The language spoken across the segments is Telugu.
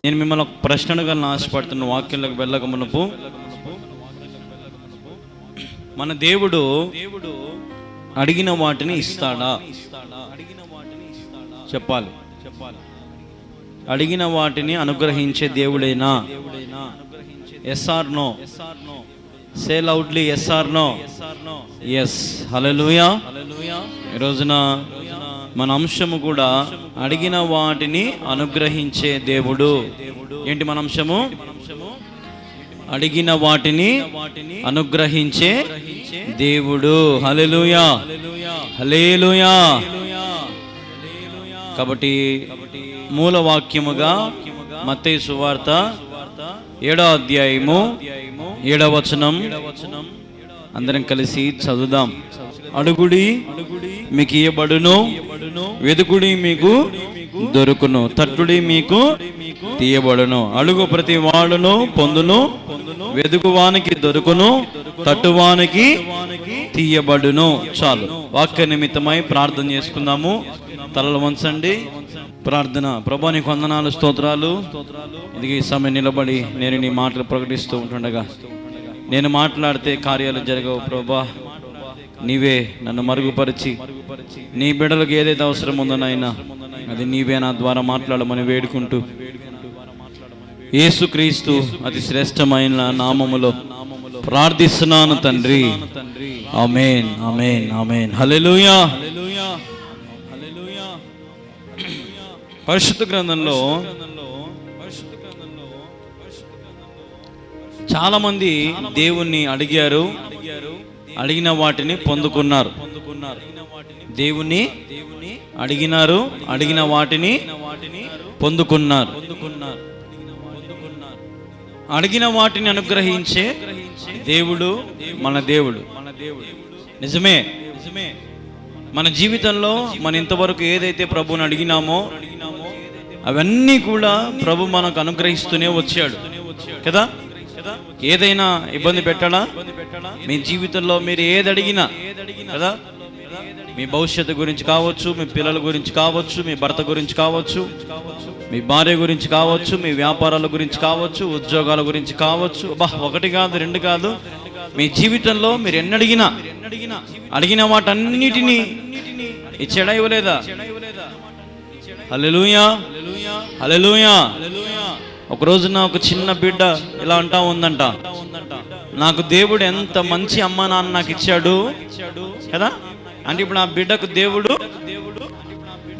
నేను మిమ్మల్ని ఒక ప్రశ్న అడగాలని ఆశపడుతున్న, వాక్యంలోకి వెళ్ళక మునుపు. మన దేవుడు అడిగిన వాటిని ఇస్తాడా? చెప్పాలి. అడిగిన వాటిని అనుగ్రహించే దేవుడేనా? Yes or no? Say loudly yes or no? Yes. హల్లెలూయా. ఈ రోజున మన అంశము కూడా అడిగిన వాటిని అనుగ్రహించే దేవుడు. ఏంటి మన అంశము? అడిగిన వాటిని అనుగ్రహించే దేవుడు. హల్లెలూయా, హల్లెలూయా. కాబట్టి మూల వాక్యముగా మత్తయి సువార్త 7వ అధ్యాయము 7వ వచనం అందరం కలిసి చదువుదాం. అడుగుడి మీకు ఇయ్యబడును, వెదుకుడి మీకు దొరుకును, తట్టుడి మీకు తీయబడును. అడుగు ప్రతి వాడును పొందును, వెదుకువానికి దొరుకును, తట్టువానికి తీయబడును. చాలు. వాక్య నిమిత్తమై ప్రార్థన చేసుకుందాము. తలలు వంచండి. ప్రార్థన. ప్రభా నీకు వందనాలు, స్తోత్రాలు. ఇది ఈ సమయం నిలబడి నేను నీ మాటలు ప్రకటిస్తూ ఉంటుండగా నేను మాట్లాడితే కార్యాలు జరగవు ప్రభా. నీవే నన్ను మరుగుపరిచి నీ బిడ్డలకు ఏదైతే అవసరం ఉందో నాయనా అది నీవే నా ద్వారా మాట్లాడమని వేడుకుంటూ యేసుక్రీస్తు అతి శ్రేష్టమైన నామములో ప్రార్థిస్తున్నాను తండ్రి. ఆమేన్, ఆమేన్, ఆమేన్. హల్లెలూయా. పరిశుద్ధ గ్రంథంలో చాలా మంది దేవుణ్ణి అడిగారు, అడిగిన వాటిని పొందుకున్నారు. దేవుణ్ణి అడిగినారు, అడిగిన వాటిని పొందుకున్నారు. అడిగిన వాటిని అనుగ్రహించే దేవుడు మన దేవుడు. నిజమే. మన జీవితంలో మనం ఇంతవరకు ఏదైతే ప్రభుని అడిగినామో అవన్నీ కూడా ప్రభు మనకు అనుగ్రహిస్తూనే వచ్చాడు కదా. ఏదైనా ఇబ్బంది పెట్టడా? మీ జీవితంలో మీరు ఏది అడిగినా కదా, మీ భవిష్యత్తు గురించి కావచ్చు, మీ పిల్లల గురించి కావచ్చు, మీ భర్త గురించి కావచ్చు, మీ భార్య గురించి కావచ్చు, మీ వ్యాపారాల గురించి కావచ్చు, ఉద్యోగాల గురించి కావచ్చు. ఒకటి కాదు, రెండు కాదు. మీ జీవితంలో మీరు ఎన్ని అడిగినా అడిగిన వాటన్నిటినీ ఇచ్చాడా, ఇవ్వలేదా? హల్లెలూయా, హల్లెలూయా. ఒక రోజున ఒక చిన్న బిడ్డ ఇలా అంటా ఉందంట, నాకు దేవుడు ఎంత మంచి అమ్మ నాన్న నాకు ఇచ్చాడు కదా. అంటే ఇప్పుడు ఆ బిడ్డకు దేవుడు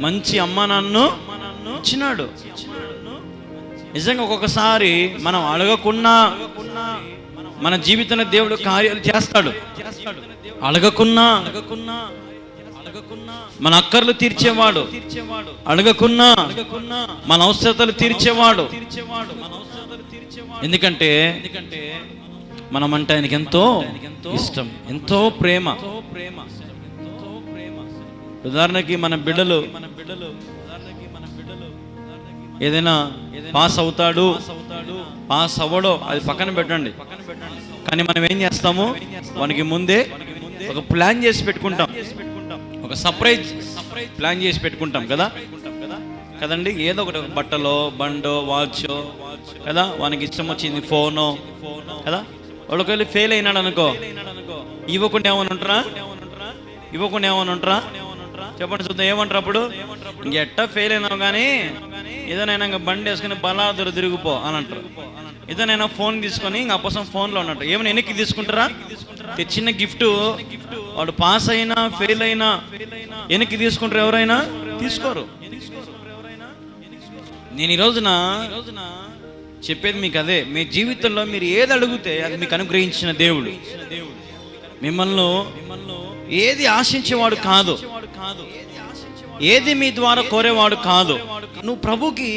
మంచి అమ్మ నాన్న ఇచ్చినాడు. నిజంగా ఒక్కొక్కసారి మనం అడగకున్నా మన జీవితంలో దేవుడు కార్యాలు చేస్తాడు. అడగకున్నా మన అక్కర్లు తీర్చేవాడు, అడగకున్నా మన అవసరతలు తీర్చేవాడు. ఎందుకంటే మనమంటే ఆయనకి ఎంతో ఇష్టం, ఎంతో ప్రేమ. ఉదాహరణకి మన బిడ్డలు ఏదైనా పాస్ అవుతాడు, పాస్ అవ్వడో అది పక్కన పెట్టండి. కానీ మనం ఏం చేస్తాము, మనకి ముందే ఒక ప్లాన్ చేసి పెట్టుకుంటాం, ఒక సర్ప్రైజ్ ప్లాన్ చేసి పెట్టుకుంటాం కదా కదండి. ఏదో ఒకటి, బట్టలో, బండో, వాచో కదా, వానికి ఇష్టం వచ్చింది ఫోనో కదా. వాడికి వెళ్ళి ఫెయిల్ అయినాడు అనుకో, ఇవ్వకుండా ఏమని ఉంటారా? ఇవ్వకుండా ఏమని ఉంటారా? చెప్పండి చూద్దాం, ఏమంటారు అప్పుడు? ఇంకెట్టా ఫెయిల్ అయినావు కానీ ఏదోనైనా ఇంకా బండి వేసుకుని బలాదురు తిరిగిపో అని అంటారు. ఏదోనైనా ఫోన్ తీసుకొని ఇంకా అప్పసం ఫోన్లో ఉన్నట్టు ఏమైనా వెనక్కి తీసుకుంటారా? తెచ్చిన గిఫ్ట్ వాడు పాస్ అయినా ఫెయిల్ అయినా వెనక్కి తీసుకుంటారు? ఎవరైనా తీసుకోరు. నేను ఈ రోజున చెప్పేది మీకు అదే. మీ జీవితంలో మీరు ఏది అడిగితే అది మీకు అనుగ్రహించిన దేవుడు. మిమ్మల్ని ఏది ఆశించేవాడు కాదు, ఏది మీ ద్వారా కోరేవాడు కాదు. నువ్వు ప్రభుకి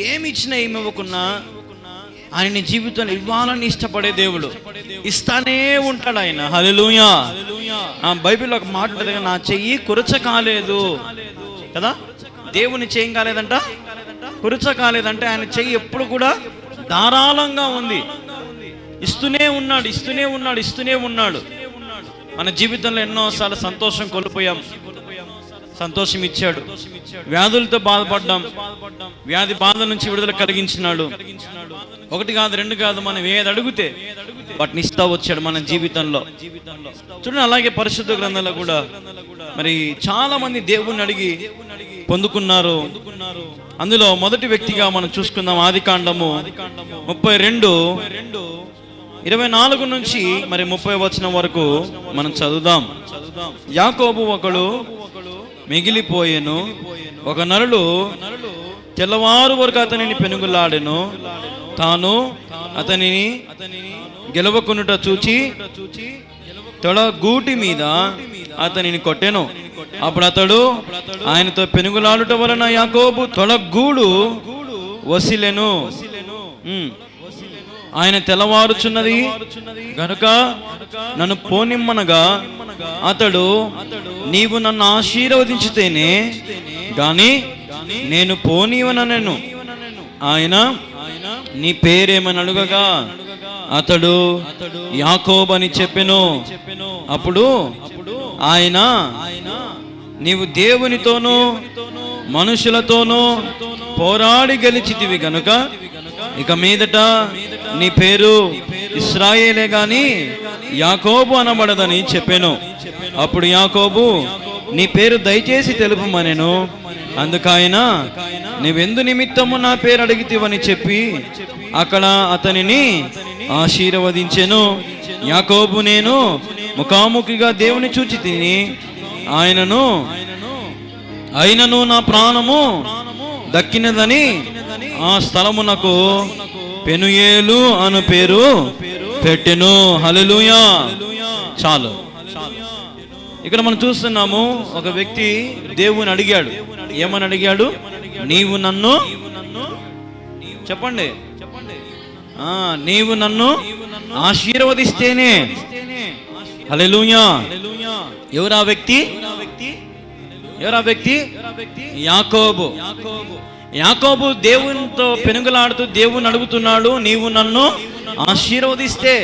ఏమి ఇచ్చినా ఏమి ఇవ్వకున్నా ఆయన నీ జీవితంలో ఇవ్వాలని ఇష్టపడే దేవుడు, ఇస్తానే ఉంటాడు ఆయన. హల్లెలూయా. బైబిల్లో ఒక మాట ఉంటుంది, నా చెయ్యి కురచ కాలేదు కదా. దేవుని చెయ్యి కాలేదంట, కురచ కాలేదంటే ఆయన చెయ్యి ఎప్పుడు కూడా ధారాళంగా ఉంది. ఇస్తూనే ఉన్నాడు, ఇస్తూనే ఉన్నాడు, ఇస్తూనే ఉన్నాడు. మన జీవితంలో ఎన్నోసార్లు సంతోషం కోల్పోయాం, సంతోషం ఇచ్చాడు. వ్యాధులతో బాధపడ్డాం, వ్యాధి బాధ నుంచి విడుదల కలిగించినాడు. ఒకటి కాదు, రెండు కాదు, మనం ఏది అడిగితే వాటిని ఇస్తా వచ్చాడు మన జీవితంలో. చూడండి, అలాగే పరిశుద్ధ గ్రంథంలో కూడా మరి చాలా మంది దేవుణ్ణి అడిగి పొందుకున్నారు. అందులో మొదటి వ్యక్తిగా మనం చూసుకుందాం. ఆదికాండము 32:24 నుంచి మరి 30 వచనం వరకు మనం చదువుదాం. యాకోబు ఒకడు మిగిలిపోయెను, ఒక నరుడు తెల్లవారు వరకు అతనిని పెనుగులాడెను. తాను అతనిని గెలవకునుట చూచి తొడ గూటి మీద అతనిని కొట్టెను. అప్పుడు అతడు ఆయనతో పెనుగులాడుట వలన యాకోబు తొడగూడు వసిలెను. ఆయన తెల్లవారుచున్నది గనుక నన్ను పోనిమ్మనగా అతడు, నీవు నన్ను ఆశీర్వదించితేనే గాని నేను పోనివనెను. ఆయన, నీ పేరేమని అడుగగా అతడు యాకోబు అని చెప్పెను. అప్పుడు ఆయన, నీవు దేవునితోనూ మనుషులతోనూ పోరాడి గెలిచితివి గనుక ఇక మీదట నీ పేరు ఇశ్రాయేలే గాని యాకోబు అనబడదని చెప్పెను. అప్పుడు యాకోబు, నీ పేరు దయచేసి తెలుపుమనెను. అందుకైన, నీవెందు నిమిత్తము నా పేరు అడిగితివని చెప్పి అక్కడ అతనిని ఆశీర్వదించెను. యాకోబు, నేను ముఖాముఖిగా దేవుని చూచి తిని ఆయనను నా ప్రాణము దక్కినదని ఆ స్థలమునకు పెనుయేలు అను పేరు పెట్టెను. హల్లెలూయా. చాలు. ఇక్కడ మనం చూస్తున్నాము, ఒక వ్యక్తి దేవుని అడిగాడు. ఏమని అడిగాడు? నీవు నన్ను చెప్పండి, నీవు నన్ను ఆశీర్వదిస్తేనే. హల్లెలూయా. ఎవరా వ్యక్తి? యాకోబు. యాకోబు దేవునితో పెనుగులాడుతూ దేవుని అడుగుతున్నాడు, నీవు నన్ను ఆశీర్వదిస్తే.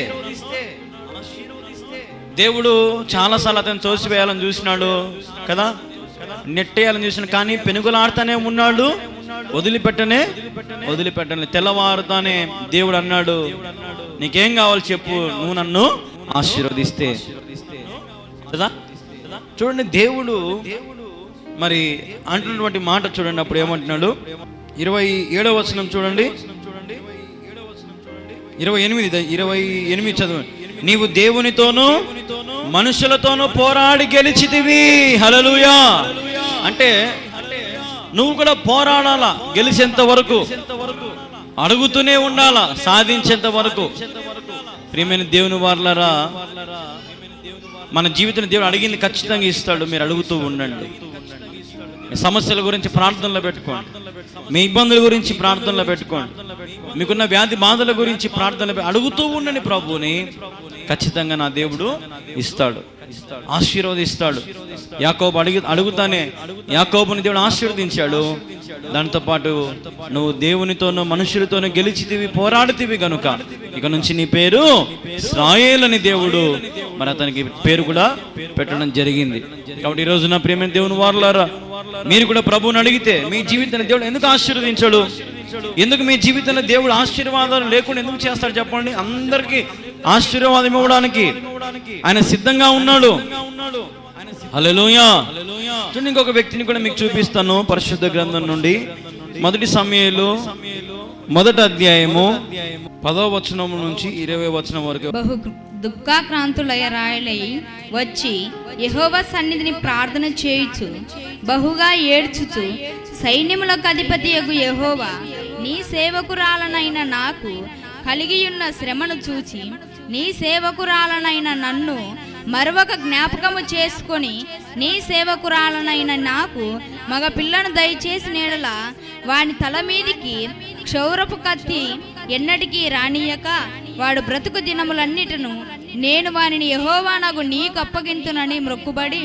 దేవుడు చాలాసార్లు అతను తోసివేయాలని చూసినాడు కదా, నెట్టేయాలని చూసినాడు, కానీ పెనుగులాడుతానే ఉన్నాడు, వదిలిపెట్టనే. తెల్లవారుతానే దేవుడు అన్నాడు, నీకేం కావాలి చెప్పు, నువ్వు నన్ను ఆశీర్వదిస్తే కదా. చూడండి, దేవుడు మరి అంటున్నటువంటి మాట చూడండి. అప్పుడు ఏమంటున్నాడు? 27వ వచనం చూడండి, 28 చదవండి. నీవు దేవునితోనూ మనుషులతోనూ పోరాడి గెలిచితివి. హల్లెలూయా. అంటే నువ్వు కూడా పోరాడాలా, గెలిచేంత వరకు అడుగుతూనే ఉండాలా, సాధించేంత వరకు. ప్రియమైన దేవుని వారలారా, మన జీవితంలో దేవుడు అడిగింది ఖచ్చితంగా ఇస్తాడు. మీరు అడుగుతూ ఉండండి. మీ సమస్యల గురించి ప్రార్థనలో పెట్టుకోండి, మీ ఇబ్బందుల గురించి ప్రార్థనలో పెట్టుకోండి, మీకున్న వ్యాధి బాధల గురించి ప్రార్థనలో అడుగుతూ ఉండండి. ప్రభువుని ఖచ్చితంగా నా దేవుడు ఇస్తాడు, ఆశీర్వదిస్తాడు. యాకోబు అడుగుతానే యాకోబుని దేవుడు ఆశీర్వదించాడు. దాంతో పాటు నువ్వు దేవునితోనూ మనుషులతోనూ గెలిచితివి, పోరాడుతివి గనుక ఇక నుంచి నీ పేరు ఇశ్రాయేలు అని దేవుడు మరి అతనికి పేరు కూడా పెట్టడం జరిగింది. కాబట్టి ఈ రోజు నా ప్రియమైన దేవుని వారలారా, మీరు కూడా ప్రభువుని అడిగితే మీ జీవితాన్ని దేవుడు ఎందుకు ఆశీర్వదించాడు? ఎందుకు మీ జీవితంలో దేవుడు ఆశీర్వాదాలు లేకుండా ఎందుకు చేస్తాడు చెప్పండి? అందరికీ ఆశీర్వాదం ఇవ్వడానికి ఆయన సిద్ధంగా ఉన్నాడు. హల్లెలూయా. చూడండి, ఇంకొక వ్యక్తిని కూడా మీకు చూపిస్తాను పరిశుద్ధ గ్రంథం నుండి. మొదటి సమూయేలు 1వ అధ్యాయము 10వ వచనం నుంచి 20వ వచనం వరకు. బహు దుఃఖాక్రాంతులై వచ్చి యెహోవా సన్నిధిని ప్రార్థన చేయుచు బహుగా ఏడ్చుచు, సైన్యములకు అధిపతియగు యెహోవా, నీ సేవకురాలనైన నాకు కలిగియున్న శ్రమను చూచి నీ సేవకురాలనైన నన్ను మరొక జ్ఞాపకము చేసుకొని నీ సేవకురాలనైన నాకు మగ పిల్లను దయచేసి నీడల వాని తల మీదికి క్షౌరపు కత్తి ఎన్నటికీ రానియక వాడు బ్రతుకు దినములన్నిటిను నేను వానిని యెహోవానగు నీకు అప్పగింతునని మొక్కుబడి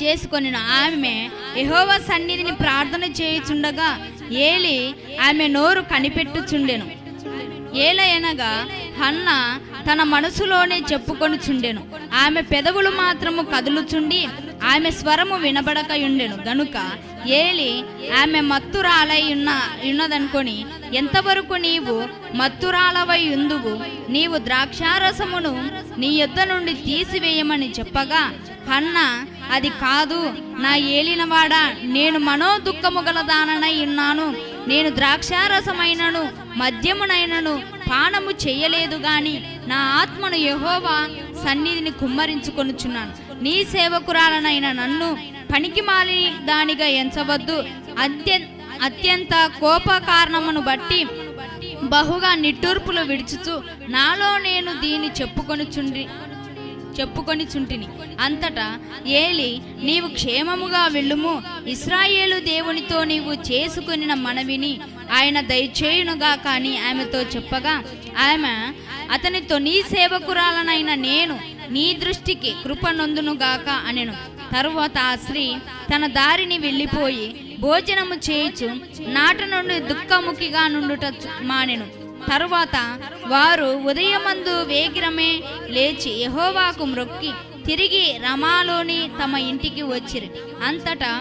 చేసుకొని ఆమె యెహోవా సన్నిధిని ప్రార్థన చేయుచుండగా ఏలి ఆమె నోరు కనిపెట్టుచుండెను. ఏలయనగా హన్న తన మనసులోనే చెప్పుకొని చుండెను. ఆమె పెదవులు మాత్రము కదులుచుండి ఆమె స్వరము వినబడకయుండెను గనుక ఏలి ఆమె మత్తురాలై ఉన్నదనుకొని, ఎంతవరకు నీవు మత్తురాలవై ఉందువు, నీవు ద్రాక్షారసమును నీ యొద్ద నుండి తీసివేయమని చెప్పగా, హన్న అది కాదు నా ఏలినవాడా, నేను మనోదుఃఖము గలదాననై ఉన్నాను, నేను ద్రాక్షారసమైనను మద్యమునైనను పానము చెయ్యలేదు గాని నా ఆత్మను యెహోవా సన్నిధిని కుమ్మరించుకొనుచున్నాను. నీ సేవకురాలనైన నన్ను పనికిమాలి దానిగా ఎంచవద్దు. అత్యంత కోప కారణమును బట్టి బహుగా నిట్టూర్పులు విడుచుచు నాలో నేను దీన్ని చెప్పుకొని చుంటిని. అంతటా ఏలి, నీవు క్షేమముగా వెళ్ళుము, ఇశ్రాయేలు దేవునితో నీవు చేసుకొనిన మనవిని ఆయన దయచేయునుగా కానీ ఆమెతో చెప్పగా, ఆమె అతనితో, నీ సేవకురాలనైన నేను నీ దృష్టికి కృప నొందునుగాక అనెను. తరువాత ఆ స్త్రీ తన దారిని వెళ్ళిపోయి భోజనము చేయుచు నాట నుండి దుఃఖముఖిగా నుండుట మానెను. తరువాత వారు ఉదయమందు వేగిరమే లేచి యెహోవాకు మ్రొక్కి తిరిగి రమాలోని తమ ఇంటికి వచ్చిరి. అంతటా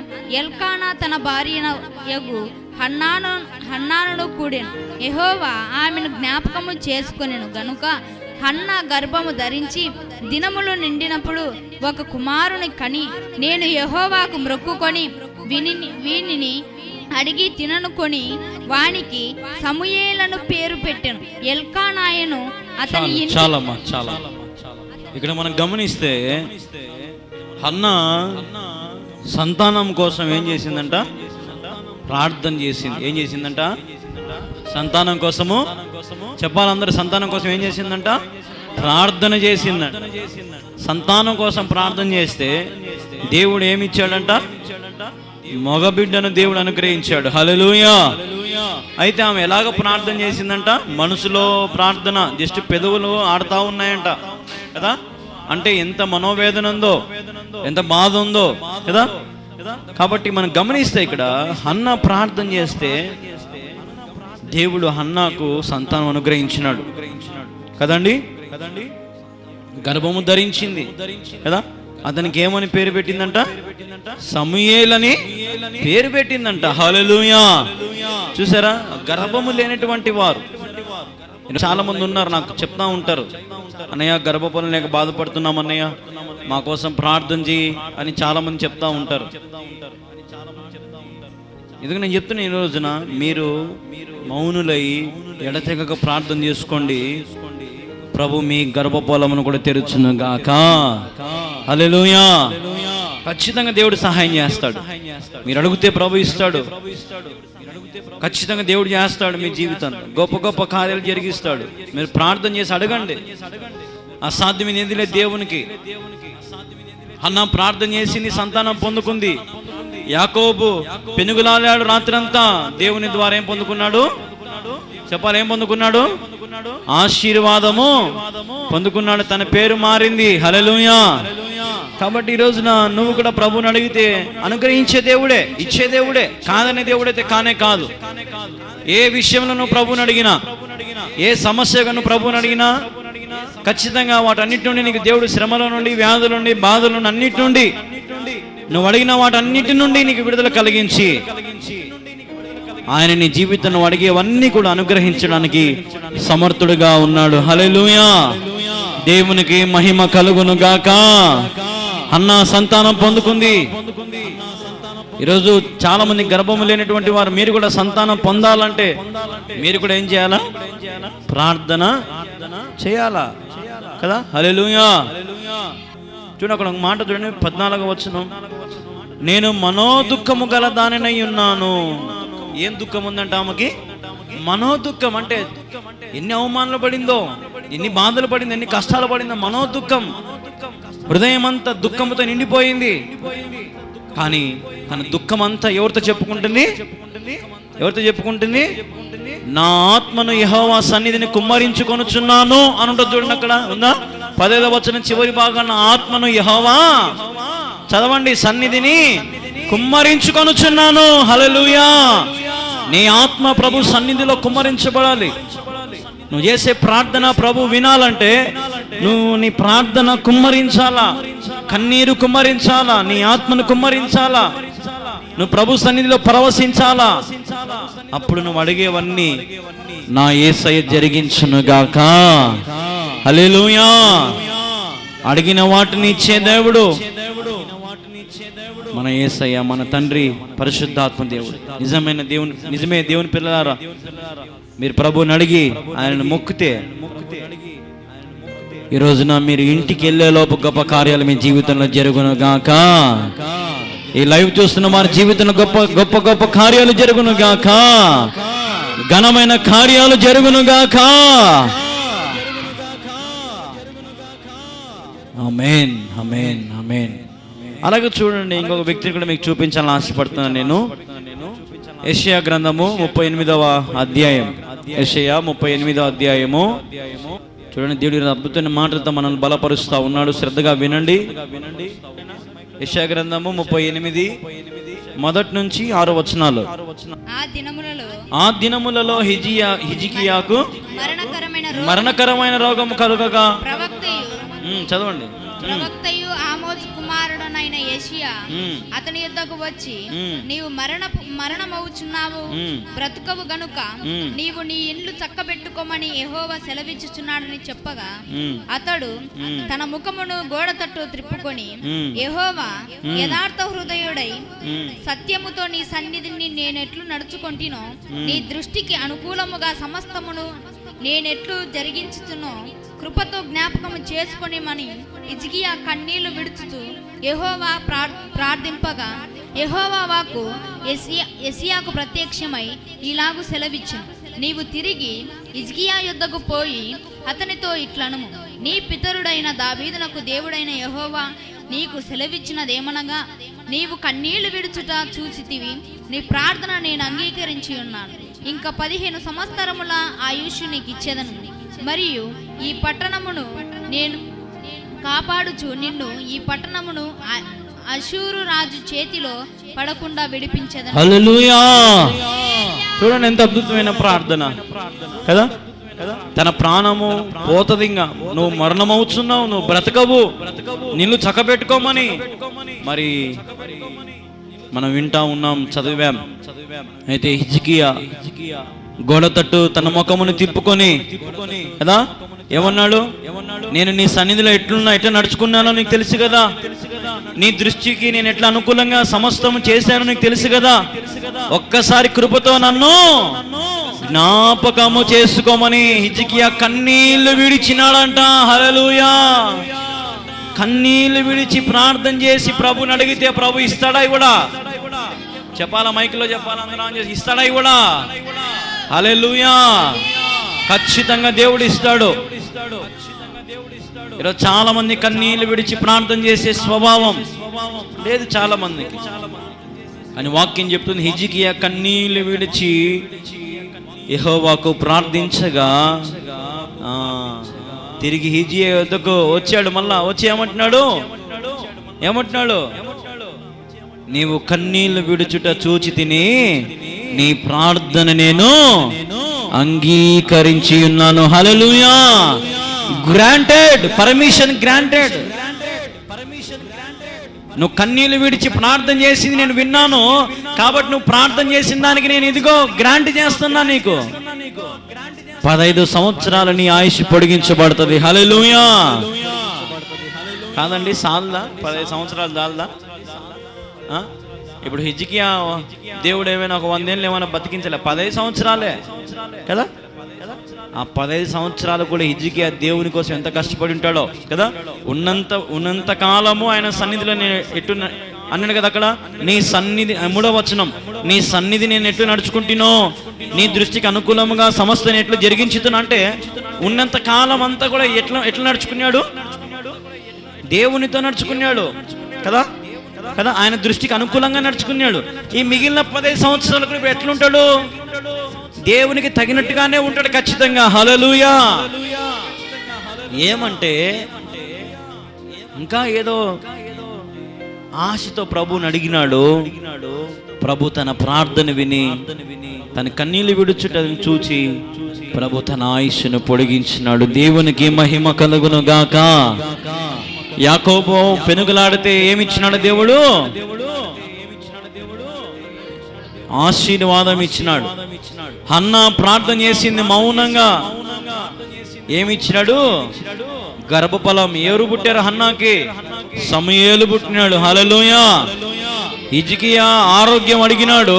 ఎల్కానా తన భార్యయగు హన్నానును కూడెను. యెహోవా ఆమెను జ్ఞాపకము చేసుకొనెను గనుక హన్న గర్భము ధరించి దినములు నిండినప్పుడు ఒక కుమారుని కని, నేను యెహోవాకు మ్రొక్కుకొని వీనిని అడిగి తిననుకొని వానికి సమూయేలను పేరు పెట్టెను. ఎల్కానాయను అతని చాలా ఇక్కడ మనం గమనిస్తే హన్న సంతానం కోసం ఏం చేసిందంట? ప్రార్థన చేసింది. ఏం చేసిందంట? సంతానం కోసము చెప్పాలందరూ. సంతానం కోసం ఏం చేసిందంట? ప్రార్థన చేసిందంట. సంతానం కోసం ప్రార్థన చేస్తే దేవుడు ఏమి ఇచ్చాడంట? మగబిడ్డను దేవుడు అనుగ్రహించాడు. హల్లెలూయా. అయితే ఆమె ఎలాగ ప్రార్థన చేసిందంట? మనసులో ప్రార్థన, జస్ట్ పెదవులు ఆడుతూ ఉన్నాయంట కదా. అంటే ఎంత మనోవేదన ఉందో, ఎంత బాధ ఉందో కదా. కాబట్టి మనం గమనిస్తే ఇక్కడ హన్న ప్రార్థన చేస్తే దేవుడు హన్నాకు సంతానం అనుగ్రహించినాడు కదండి. గర్భము ధరించింది కదా. అతనికి ఏమని పేరు పెట్టిందంట? సమూయేలని పేరు పెట్టిందంట. హల్లెలూయా. చూసారా, గర్భము లేనటువంటి వారు చాలా మంది ఉన్నారు. నాకు చెప్తా ఉంటారు, అన్నయ్య గర్భఫలం లేక బాధపడుతున్నాం అన్నయ్య, మా కోసం ప్రార్థన చేయి అని చాలా మంది చెప్తా ఉంటారు. ఎందుకు నేను చెప్తున్నా, ఈ రోజున మీరు మౌనులై ఎడతెగక ప్రార్థన చేసుకోండి. ప్రభు మీ గర్భఫలమును కూడా తెరుచును గాక. హల్లెలూయా. ఖచ్చితంగా దేవుడు సహాయం చేస్తాడు. మీరు అడిగితే ప్రభు ఇస్తాడు. ఖచ్చితంగా దేవుడు చేస్తాడు. మీ జీవితం గొప్ప గొప్ప కార్యాలు జరిగిస్తాడు. మీరు ప్రార్థన చేసి అడగండి. అసాధ్యమైనది లేదు దేవునికి. అన్న ప్రార్థన చేసింది, సంతానం పొందుకుంది. యాకోబు పెనుగులాడాడు రాత్రంతా. దేవుని ద్వారా ఏం పొందుకున్నాడు? చెప్పాలి, ఏం పొందుకున్నాడు? ఆశీర్వాదము పొందుకున్నాడు. తన పేరు మారింది. హల్లెలూయా. కాబట్టి ఈ రోజున నువ్వు కూడా ప్రభువుని అడిగితే అనుగ్రహించే దేవుడే, ఇచ్చే దేవుడే. కాదనే దేవుడైతే కానే కాదు. ఏ విషయంలో నువ్వు ప్రభువుని అడిగినా, ఏ సమస్యగా నువ్వు ప్రభువుని అడిగినా ఖచ్చితంగా వాటన్నిటి నుండి నీకు దేవుడు శ్రమల నుండి, వ్యాధుల నుండి, బాధల నుండి, అన్నిటి నుండి నువ్వు అడిగిన వాటన్నిటి నుండి నీకు విడుదల కలిగించి ఆయన నీ జీవితం అడిగేవన్నీ కూడా అనుగ్రహించడానికి సమర్థుడుగా ఉన్నాడు. హల్లెలూయా. దేవునికి మహిమ కలుగును గాక. అన్న సంతానం పొందుకుంది. ఈరోజు చాలా మంది గర్భము లేనటువంటి వారు, మీరు కూడా సంతానం పొందాలంటే మీరు కూడా ఏం చేయాలా? ప్రార్థన చేయాలా కదా. హల్లెలూయా. చూడండి అక్కడ ఒక మాట చూడండి, 14వ వచనం. నేను మనోదుఃఖము గల దానినై ఉన్నాను. ఏం దుఃఖం ఉందంట ఆమెకి? మనోదుఃఖం. అంటే ఎన్ని అవమానాలు పడిందో, ఎన్ని బాధలు పడిందో, ఎన్ని కష్టాలు పడిందో. మనోదుఃఖం. హృదయం అంతా దుఃఖంతో నిండిపోయింది. కానీ తన దుఃఖం అంతా ఎవరితో చెప్పుకుంటుంది? ఎవరితో చెప్పుకుంటుంది? నా ఆత్మను యెహోవా సన్నిధిని కుమ్మరించుకొనుచున్నాను అని ఉంటుంది. చూడండి అక్కడ ఉందా? 10వ వచనం చివరి భాగం, నా ఆత్మను యెహోవా, చదవండి, సన్నిధిని కుమ్మరించుకొనుచున్నాను. హల్లెలూయా. నీ ఆత్మ ప్రభు సన్నిధిలో కుమ్మరించబడాలి. నువ్వు చేసే ప్రార్థన ప్రభు వినాలంటే నువ్వు నీ ప్రార్థన కుమ్మరించాలా, కన్నీరు కుమ్మరించాలా, నీ ఆత్మను కుమ్మరించాలా, నువ్వు ప్రభు సన్నిధిలో పరవశించాలా. అప్పుడు నువ్వు అడిగేవన్నీ నా యేసయ్య జరిగించునుగాక. హల్లెలూయా. అడిగిన వాటిని ఇచ్చే దేవుడు మన యేసయ్య, మన తండ్రి పరిశుద్ధాత్మ దేవుడు. నిజమే దేవుని పిల్లలారా, మీరు ప్రభువుని అడిగి ఆయనను మొక్కితే ఈ రోజున మీరు ఇంటికి వెళ్ళే లోపు గొప్ప కార్యాలు మీ జీవితంలో జరుగును గాక. ఈ లైవ్ చూస్తున్న వారి జీవితంలో గొప్ప గొప్ప గొప్ప కార్యాలు జరుగును గాక, ఘనమైన కార్యాలు జరుగును గాక. ఆమేన్, ఆమేన్, ఆమేన్. అలాగే చూడండి, ఇంకొక వ్యక్తిని కూడా మీకు చూపించాలని ఆశపడుతున్నాను నేను. యెషయా గ్రంథము 38వ అధ్యాయం. యెషయా 38వ అధ్యాయము చూడండి. దేవుడి అద్భుతమైన మాటలతో మనల్ని బలపరుస్తా ఉన్నాడు. శ్రద్ధగా వినండి. యెషయా గ్రంథము 38 మొదటి నుంచి 6 వచనాలు. ఆ దినములలో హిజ్కియాకు మరణకరమైన రోగము కలుగగా, చదవండి. ప్రవక్తయు ఆమోజు కుమారుడనైన యెషయా అతని యొద్దకు వచ్చి, నీవు మరణమవుచున్నావు, బ్రతుకవు గనుక నీవు నీ ఇండ్లు చక్కబెట్టుకోమని యెహోవా సెలవిచ్చుచున్నాడని చెప్పగా, అతడు తన ముఖమును గోడ తట్టు త్రిప్పుకొని, యెహోవా యథార్థ హృదయుడై సత్యముతో నీ సన్నిధిని నేనెట్లు నడుచుకొంటినో, నీ దృష్టికి అనుకూలముగా సమస్తమును నేనెట్లు జరిగించుచునో కృపతో జ్ఞాపకము చేసుకొని మని హిజ్కియా కన్నీళ్లు విడుచుతూ యెహోవా ప్రార్థింపగా, యెహోవా వాక్కు యెషయాకు ప్రత్యక్షమై ఇలాగు సెలవిచ్చును, నీవు తిరిగి హిజ్కియా యొద్దకు పోయి అతనితో ఇట్లనుము, నీ పితరుడైన దావీదునకు దేవుడైన యెహోవా నీకు సెలవిచ్చినదేమనగా, నీవు కన్నీళ్లు విడుచుట చూచితివి, నీ ప్రార్థన నేను అంగీకరించి ఉన్నాను. ఇంకా 15 సంవత్సరముల ఆయుష్ నీకు ఇచ్చేదను, మరియు ఈ పట్టణమును నేను కాపాడుచు నిన్ను ఈ పట్టణమును అషూరు రాజు చేతిలో పడకుండా విడిపించేదను. హల్లెలూయా. చూడండి ఎంత అద్భుతమైన ప్రార్థన కదా. తన ప్రాణము పోతది, ఇంకా నువ్వు మరణమవుతున్నావు, నువ్వు బ్రతకవు, నిన్ను చక్కబెట్టుకోమని మరి మనం వింటా ఉన్నాం, చదివాం. అయితే హిజ్కియా గోడ తట్టు తన ముఖమును తిప్పుకొని కదా ఏమన్నాడు, నేను నీ సన్నిధిలో ఎట్లా నడుచుకున్నానో నీకు తెలుసు కదా, నీ దృష్టికి నేను ఎట్లా అనుకూలంగా సమస్తము చేశానో నీకు తెలుసు కదా, ఒక్కసారి కృపతో నన్ను జ్ఞాపకము చేసుకోమని హిజ్కియా కన్నీళ్లు విడిచినాడంట. హల్లెలూయా. కన్నీళ్లు విడిచి ప్రార్థన చేసి ప్రభుని అడిగితే ప్రభు ఇస్తాడా ఇవ్వడా? చెప్పాలా, మైక్లో చెప్పాలా, అందరూ ఇస్తాడా ఇవ్వడా? హల్లెలూయా. ఖచ్చితంగా దేవుడు ఇస్తాడు. ఈరోజు చాలా మంది కన్నీళ్లు విడిచి ప్రార్థన చేసే స్వభావం లేదు చాలా మందికి. అని వాక్యం చెప్తుంది, హిజ్కియా కన్నీళ్లు విడిచి యెహోవాకు ప్రార్థించగా తిరిగి హిజ్కియా వద్దకు వచ్చాడు. మళ్ళా వచ్చి ఏమంటున్నాడు, నీవు కన్నీళ్లు విడుచుట చూచి తిని నీ ప్రార్థన నేను అంగీకరించి ఉన్నాను. హల్లెలూయా. Granted, permission granted. నువ్వు కన్నీళ్లు విడిచి ప్రార్థన చేసింది నేను విన్నాను, కాబట్టి నువ్వు ప్రార్థన చేసిన దానికి నేను ఇదిగో గ్రాంట్ చేస్తున్నా నీకు. 15 సంవత్సరాలు నీ ఆయుష్ పొడిగించబడుతుంది. హల్లెలూయా. కాదండి, చాలదా? 15 సంవత్సరాలు చాలదా? ఇప్పుడు హిజ్కియా దేవుడు ఏమైనా ఒక 100 ఏళ్ళు ఏమైనా బతికించలే, 15 సంవత్సరాలే కదా. ఆ 15 సంవత్సరాలు కూడా హిజ్కియా దేవుని కోసం ఎంత కష్టపడి ఉంటాడో కదా. ఉన్నంత కాలము ఆయన సన్నిధిలో నేను ఎట్టు అన్నాడు కదా అక్కడ, నీ సన్నిధి 3వ వచనం, నీ సన్నిధి నేను ఎట్లు నడుచుకుంటునో నీ దృష్టికి అనుకూలముగా సమస్త ఎట్లు జరిగించుతున్నా అంటే ఉన్నంత కాలం అంతా కూడా ఎట్లా నడుచుకున్నాడు, దేవునితో నడుచుకున్నాడు కదా కదా ఆయన దృష్టికి అనుకూలంగా నడుచుకున్నాడు. ఈ మిగిలిన 15 సంవత్సరాలు కూడా ఇప్పుడు ఎట్లుంటాడు, దేవునికి తగినట్టుగానే ఉంటాడు ఖచ్చితంగా. హల్లెలూయా. ఏమంటే ఇంకా ఏదో ఆశతో ప్రభువుని అడిగినాడు. ప్రభు తన ప్రార్థన విని తన కన్నీళ్లు విడుచుటను చూచి ప్రభు తన ఆయుష్ను పొడిగించినాడు. దేవునికి మహిమ కలుగును గాక. యాకోబు పెనుగులాడితే ఏమిచ్చినాడు దేవుడు? ఆశీర్వాదం ఇచ్చినాడు. హన్నా ప్రార్థన చేసింది మౌనంగా, ఏమిచ్చినాడు? గర్భఫలం. ఎవరు పుట్టారు హన్నాకి? సమూయేలు పుట్టినాడు. హల్లెలూయా. హిజ్కియా ఆరోగ్యం అడిగినాడు,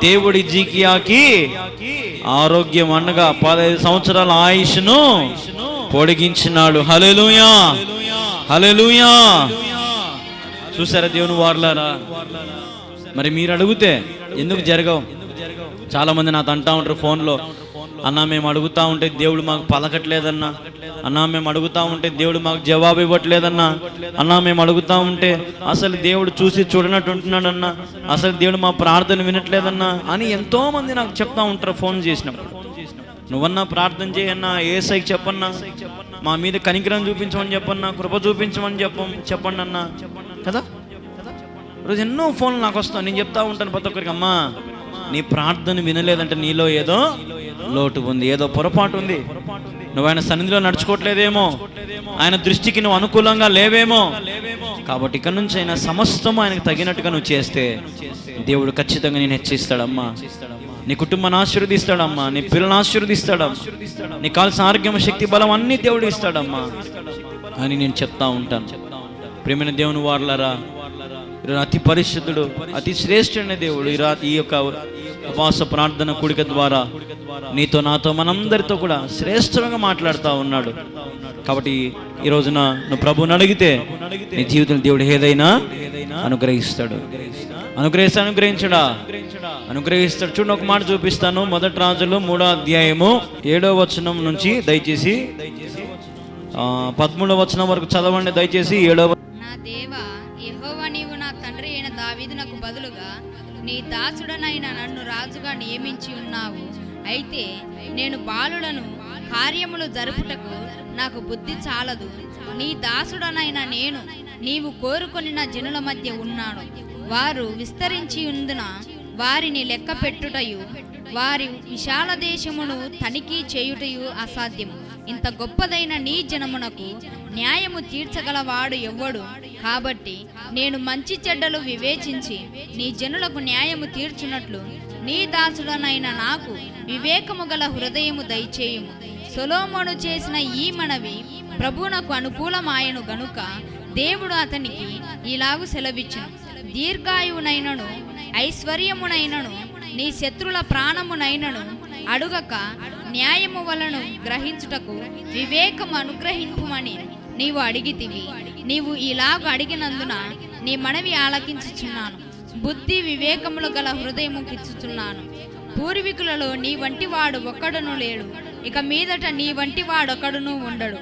దేవుడు హిజ్కియాకి ఆరోగ్యం అనగా 15 సంవత్సరాల ఆయుష్ను పొడిగించినాడు. హల్లెలూయా, హల్లెలూయా. చూసారా దేవుని వారలారా? మరి మీరు అడిగితే ఎందుకు జరగవు? చాలా మంది నాతో అంటా ఉంటారు ఫోన్లో, అన్నా మేము అడుగుతా ఉంటే దేవుడు మాకు పలకట్లేదన్నా, అన్నా మేము అడుగుతా ఉంటే దేవుడు మాకు జవాబు ఇవ్వట్లేదన్నా, అన్నా మేము అడుగుతా ఉంటే అసలు దేవుడు చూసి చూడనట్టు ఉంటున్నాడన్నా, అసలు దేవుడు మా ప్రార్థన వినట్లేదన్నా అని ఎంతో మంది నాకు చెప్తా ఉంటారు ఫోన్ చేసినప్పుడు. నువ్వన్నా ప్రార్థన చేయన్నా, యేసయ్యకి చెప్పన్నా, మా మీద కనికరం చూపించమని చెప్పన్నా, కృప చూపించమని చెప్పండి అన్నా కదా. రోజు ఎన్నో ఫోన్లు నాకు వస్తాను. నేను చెప్తా ఉంటాను ప్రతి ఒక్కరికి, అమ్మా నీ ప్రార్థన వినలేదంటే నీలో ఏదో లోటు ఉంది, ఏదో పొరపాటు ఉంది. నువ్వు ఆయన సన్నిధిలో నడుచుకోవట్లేదేమో, ఆయన దృష్టికి నువ్వు అనుకూలంగా లేవేమో. కాబట్టి ఇక్కడ నుంచి అయినా సమస్తము ఆయనకు తగినట్టుగా నువ్వు చేస్తే దేవుడు ఖచ్చితంగా నేను హెచ్చిస్తాడమ్మా. నీ కుటుంబాన్ని ఆశీర్వదిస్తాడమ్మా, నీ పిల్లలను ఆశీర్వదిస్తాడమ్మా, నీకు కావాల్సిన ఆరోగ్యం, శక్తి, బలం అన్నీ దేవుడు ఇస్తాడమ్మా అని నేను చెప్తా ఉంటాను. ప్రేమైన దేవుని వారలారా, అతి పరిశుద్ధుడు, అతి శ్రేష్ఠుడైన దేవుడు ఈ యొక్క ఉపవాస ప్రార్థన కూడిక ద్వారా నీతో, నాతో, మనందరితో కూడా శ్రేష్టంగా మాట్లాడుతూ ఉన్నాడు. కాబట్టి ఈ రోజున నువ్వు ప్రభువుని అడిగితే నీ జీవితంలో దేవుడు ఏదైనా అనుగ్రహిస్తాడు. అనుగ్రహించడా? అనుగ్రహిస్తాడు. చూడండి, ఒక మాట చూపిస్తాను. 1 రాజులు 3వ అధ్యాయము 7వ వచనం నుంచి దయచేసి 13వ వచనం వరకు చదవండి దయచేసి. 7వ నా దేవా యెహోవా, నీవు నా తండ్రి అయిన దావీదునకు బదులుగా నీ దాసుడనైన నన్ను రాజుగా నియమించి ఉన్నావు. అయితే నేను బాలులను కార్యములు జరుపుటకు నాకు బుద్ధి చాలదు. నీ దాసుడనైన నేను నీవు కోరుకొనిన జనుల మధ్య ఉన్నాను. వారు విస్తరించి ఉందున వారిని లెక్క పెట్టుటయు వారి విశాల దేశమును తనిఖీ చేయుటయు అసాధ్యము. ఇంత గొప్పదైన నీ జనమునకు న్యాయము తీర్చగలవాడు ఎవ్వడు? కాబట్టి నేను మంచి చెడ్డలు వివేచించి నీ జనులకు న్యాయము తీర్చున్నట్లు నీ దాసుడనైన నాకు వివేకము గల హృదయము దయచేయుము. సొలొమోను చేసిన ఈ మనవి ప్రభువునకు అనుకూలమాయను గనుక దేవుడు అతనికి ఇలాగు సెలవిచ్చును. దీర్ఘాయువునైనను ఐశ్వర్యమునైనను నీ శత్రుల ప్రాణమునైనను అడుగక న్యాయము వలను గ్రహించుటకు వివేకము అనుగ్రహింపుమని నీవు అడిగితివి. నీవు ఇలాగ అడిగినందున నీ మనవి ఆలకించుచున్నాను. బుద్ధి వివేకములు గల హృదయము కిచ్చుచున్నాను. పూర్వీకులలో నీ వంటి వాడు ఒక్కడును లేడు, ఇక మీదట నీ వంటి వాడొకడును ఉండడు.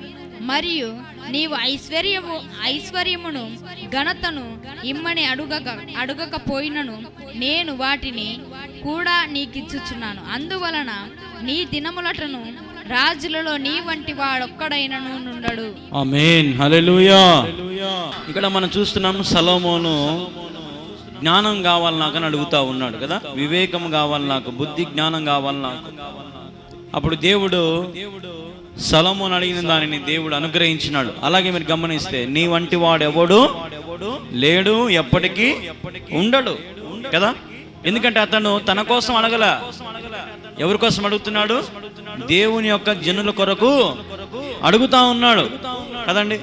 మరియు నీవు ఐశ్వర్యమును ఘనతను ఇమ్మని అడుగకపోయినను నేను వాటిని కూడా నీకిచ్చుచున్నాను. అందువలన నీ దినములటను రాజులలో నీ వంటి వాడొక్కడైనను నుండడు. ఆమేన్, హల్లెలూయా. ఇక్కడ మనం చూస్తున్నాము, సొలొమోను జ్ఞానం కావాలి నాకు అని అడుగుతా ఉన్నాడు కదా. వివేకం కావాలి నాకు, బుద్ధి జ్ఞానం కావాలి నాకు. అప్పుడు దేవుడు సొలొమోను అడిగిన దానిని దేవుడు అనుగ్రహించినాడు. అలాగే మీరు గమనిస్తే నీ వంటి వాడు ఎవడు లేడు, ఎప్పటికీ ఉండడు కదా. ఎందుకంటే అతను తన కోసం అడగల. ఎవరి కోసం అడుగుతున్నాడు? దేవుని యొక్క జనుల కొరకు అడుగుతా ఉన్నాడు కదండి.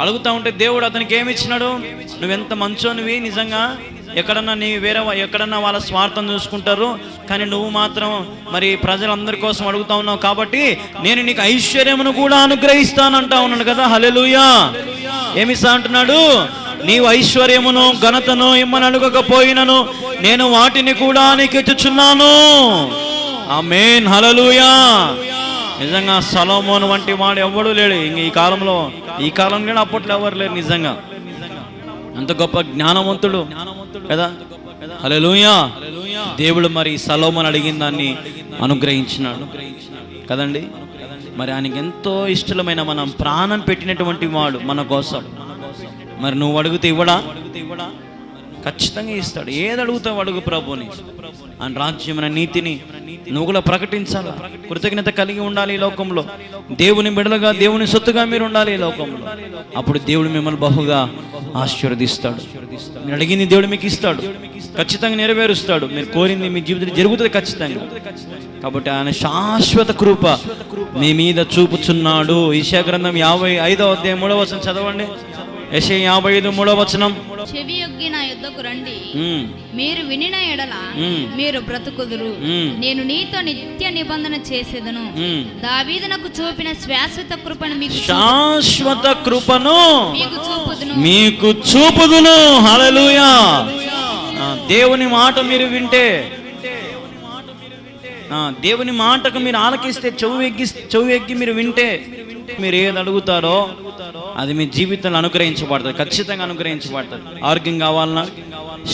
అడుగుతా ఉంటే దేవుడు అతనికి ఏమి ఇచ్చినాడు? నువ్వెంత మంచోనివి, నిజంగా ఎక్కడన్నా ఎక్కడన్నా వాళ్ళ స్వార్థం చూసుకుంటారు, కానీ నువ్వు మాత్రం మరి ప్రజలందరి కోసం అడుగుతా ఉన్నావు, కాబట్టి నేను నీకు ఐశ్వర్యమును కూడా అనుగ్రహిస్తానంటా ఉన్నాడు కదా. హల్లెలూయా. ఏమిస్తా అంటున్నాడు? నీవు ఐశ్వర్యమును ఘనతను ఇమ్మని అడగకపోయినను నేను వాటిని కూడా నీకు ఇచ్చుచున్నాను. ఆమేన్, హల్లెలూయా. నిజంగా సొలొమోను వంటి వాడు ఎవడు లేడు ఇంక ఈ కాలంలో అప్పట్లో ఎవరు లేరు. నిజంగా అంత గొప్ప జ్ఞానవంతుడు కదా. హల్లెలూయా. దేవుడు మరి సొలొమోను అడిగిన దాన్ని అనుగ్రహించినాడు కదండి. మరి ఆయనకి ఎంతో ఇష్టమైన మనం ప్రాణం పెట్టినటువంటి వాడు మన కోసం. మరి నువ్వు అడిగితే ఇవ్వడా? ఖచ్చితంగా ఇస్తాడు. ఏది అడుగుతావు అడుగు ప్రభుని. ఆయన రాజ్యం నీతిని నువ్వు కూడా ప్రకటించాలి. కృతజ్ఞత కలిగి ఉండాలి ఈ లోకంలో. దేవుని బిడ్డలుగా, దేవుని సొత్తుగా మీరు ఉండాలి ఈ లోకంలో. అప్పుడు దేవుడు మిమ్మల్ని బహుగా ఆశీర్వదిస్తాడు. మీరు అడిగింది దేవుడు మీకు ఇస్తాడు, ఖచ్చితంగా నెరవేరుస్తాడు. మీరు కోరింది మీ జీవితంలో జరుగుతుంది ఖచ్చితంగా. కాబట్టి ఆయన శాశ్వత కృప మీ మీద చూపుచున్నాడు. యెషయా గ్రంథం 55వ అధ్యాయం 3వ వచనం చదవండి. యెషయా 55 3వ వచనం. చెవియొగ్గి నా యొద్దకు రండి, మీరు వినిన ఎడల మీరు బ్రతుకుదురు. నేను నీతో నిత్య నిబంధన చేసేదను. దావీదునకు చూపిన శాశ్వత కృపను మీకు చూపుదును. హల్లెలూయా. దేవుని మాట మీరు వింటే, దేవుని మాటకు మీరు ఆలకిస్తే, చెవు ఎగ్గి మీరు వింటే, మీరు ఏది అడుగుతారో అది మీ జీవితంలో అనుగ్రహించబడుతుంది, ఖచ్చితంగా అనుగ్రహించబడుతుంది. ఆరోగ్యం కావాలన్నా,